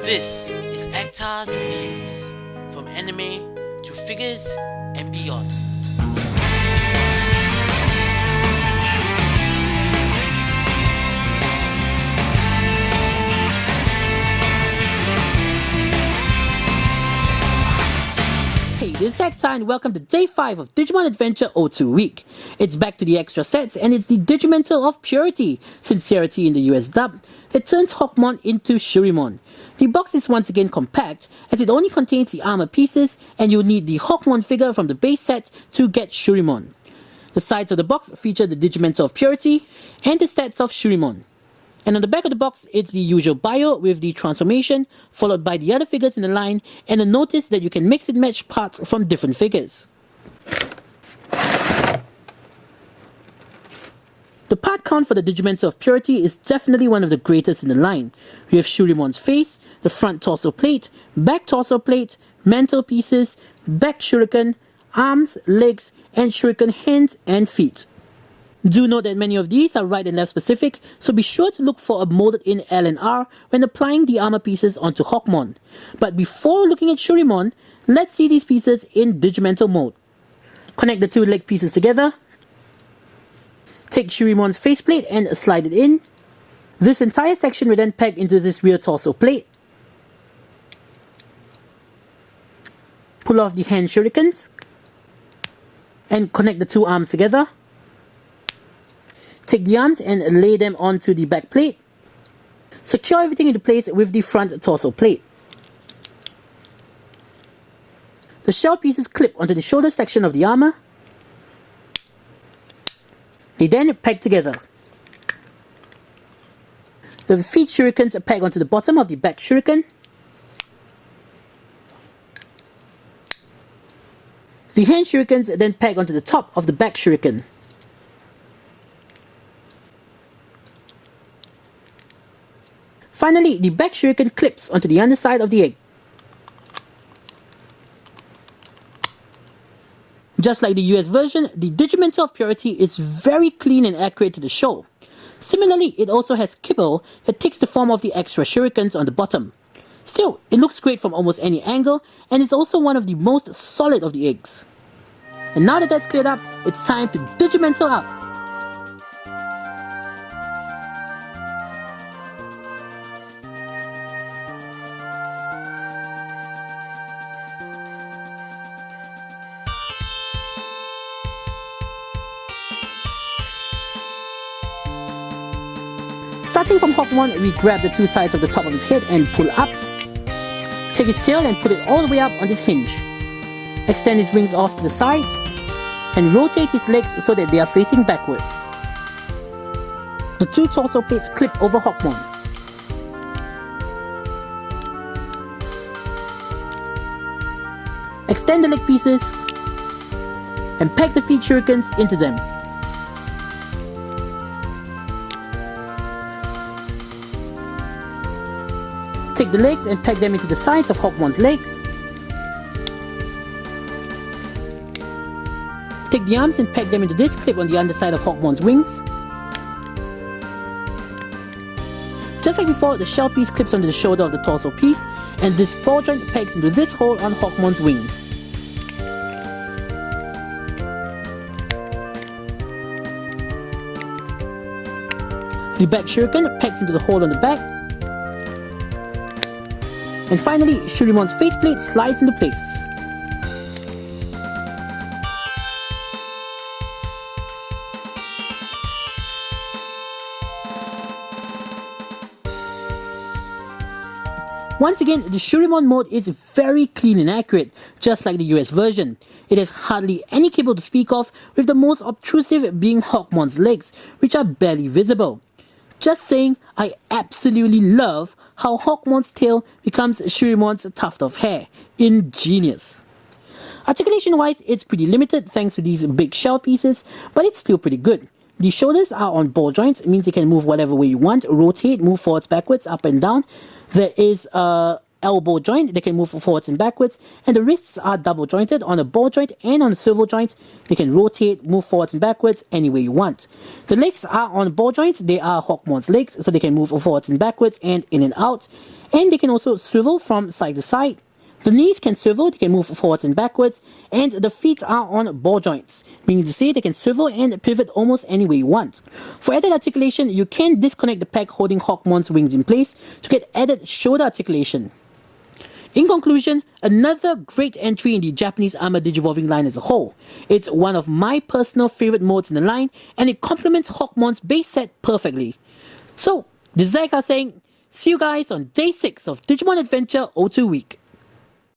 This is Actar's Reviews, from anime to figures and beyond. Hey, this is Actar and welcome to Day 5 of Digimon Adventure 02 Week. It's back to the extra sets and it's the Digimon of Purity, Sincerity in the US dub, that turns Hawkmon into Shurimon. The box is once again compact as it only contains the armor pieces and you'll need the Hawkmon figure from the base set to get Shurimon. The sides of the box feature the Digimon of Purity and the stats of Shurimon. And on the back of the box, it's the usual bio with the transformation, followed by the other figures in the line, and a notice that you can mix and match parts from different figures. The part count for the Digimon of Purity is definitely one of the greatest in the line. We have Shurimon's face, the front torso plate, back torso plate, mantle pieces, back shuriken, arms, legs, and shuriken hands and feet. Do note that many of these are right and left specific, so be sure to look for a molded in L and R when applying the armor pieces onto Hawkmon. But before looking at Shurimon, let's see these pieces in Digimental mode. Connect the two leg pieces together. Take Shurimon's faceplate and slide it in. This entire section will then peg into this rear torso plate. Pull off the hand shurikens and connect the two arms together. Take the arms and lay them onto the back plate. Secure everything into place with the front torso plate. The shell pieces clip onto the shoulder section of the armor. They then peg together. The feet shurikens peg onto the bottom of the back shuriken. The hand shurikens then peg onto the top of the back shuriken. Finally, the back shuriken clips onto the underside of the egg. Just like the US version, the Digimon of Purity is very clean and accurate to the show. Similarly, it also has kibble that takes the form of the extra shurikens on the bottom. Still, it looks great from almost any angle and is also one of the most solid of the eggs. And now that that's cleared up, it's time to Digimental up! Starting from Hawkmon, we grab the two sides of the top of his head and pull up. Take his tail and put it all the way up on this hinge. Extend his wings off to the side and rotate his legs so that they are facing backwards. The two torso plates clip over Hawkmon. Extend the leg pieces and peg the feet shurikens into them. Take the legs and peg them into the sides of Hawkmon's legs. Take the arms and peg them into this clip on the underside of Hawkmon's wings. Just like before, the shell piece clips onto the shoulder of the torso piece, and this ball joint pegs into this hole on Hawkmon's wing. The back shuriken pegs into the hole on the back. And finally, Shurimon's faceplate slides into place. Once again, the Shurimon mode is very clean and accurate, just like the US version. It has hardly any kibble to speak of, with the most obtrusive being Hawkmon's legs, which are barely visible. Just saying, I absolutely love how Hawkmon's tail becomes Shurimon's tuft of hair. Ingenious. Articulation wise, it's pretty limited thanks to these big shell pieces, but it's still pretty good. The shoulders are on ball joints, means you can move whatever way you want, rotate, move forwards, backwards, up and down. There is a elbow joint, they can move forwards and backwards, and the wrists are double jointed on a ball joint and on a swivel joint. They can rotate, move forwards and backwards any way you want. The legs are on ball joints, they are Hawkmon's legs, so they can move forwards and backwards and in and out, and they can also swivel from side to side. The knees can swivel, they can move forwards and backwards, and the feet are on ball joints, meaning to say they can swivel and pivot almost any way you want. For added articulation, you can disconnect the peg holding Hawkmon's wings in place to get added shoulder articulation. In conclusion, another great entry in the Japanese Armor Digivolving line as a whole. It's one of my personal favorite modes in the line, and it complements Hawkmon's base set perfectly. So, this is Zaika saying, see you guys on day 6 of Digimon Adventure O2 Week.